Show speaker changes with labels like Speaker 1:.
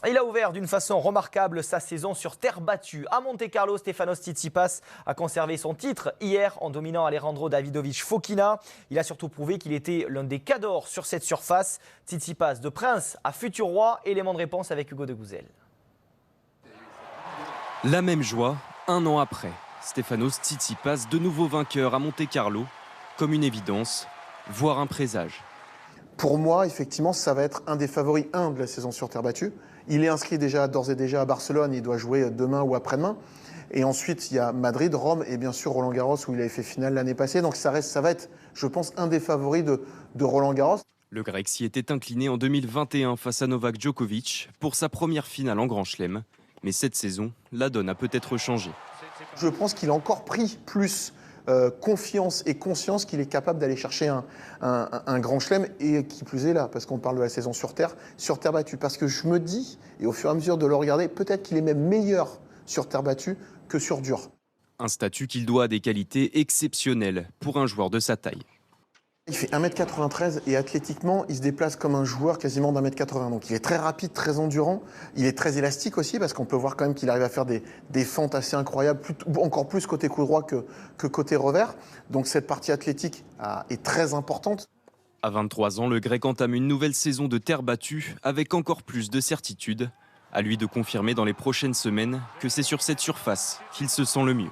Speaker 1: Il a ouvert d'une façon remarquable sa saison sur terre battue. À Monte-Carlo, Stefanos Tsitsipas a conservé son titre hier en dominant Alejandro Davidovich Fokina. Il a surtout prouvé qu'il était l'un des cadors sur cette surface. Tsitsipas de prince à futur roi, élément de réponse avec Hugo de Gouzel.
Speaker 2: La même joie, un an après. Stefanos Tsitsipas, de nouveau vainqueur à Monte-Carlo, comme une évidence, voire un présage.
Speaker 3: Pour moi, effectivement, ça va être un des favoris de la saison sur terre battue. Il est inscrit d'ores et déjà à Barcelone, il doit jouer demain ou après-demain. Et ensuite, il y a Madrid, Rome et bien sûr Roland-Garros où il avait fait finale l'année passée. Donc ça va être, je pense, un des favoris de Roland-Garros.
Speaker 2: Le Grec s'y était incliné en 2021 face à Novak Djokovic pour sa première finale en Grand Chelem. Mais cette saison, la donne a peut-être changé.
Speaker 3: Je pense qu'il a encore pris plus confiance et conscience qu'il est capable d'aller chercher un grand chelem et qui plus est là, parce qu'on parle de la saison sur terre battue. Parce que je me dis, et au fur et à mesure de le regarder, peut-être qu'il est même meilleur sur terre battue que sur dur.
Speaker 2: Un statut qu'il doit à des qualités exceptionnelles pour un joueur de sa taille.
Speaker 3: Il fait 1m93 et athlétiquement, il se déplace comme un joueur quasiment d'1m80. Donc il est très rapide, très endurant. Il est très élastique aussi parce qu'on peut voir quand même qu'il arrive à faire des fentes assez incroyables, encore plus côté coup droit que côté revers. Donc cette partie athlétique est très importante.
Speaker 2: À 23 ans, le Grec entame une nouvelle saison de terre battue avec encore plus de certitude. À lui de confirmer dans les prochaines semaines que c'est sur cette surface qu'il se sent le mieux.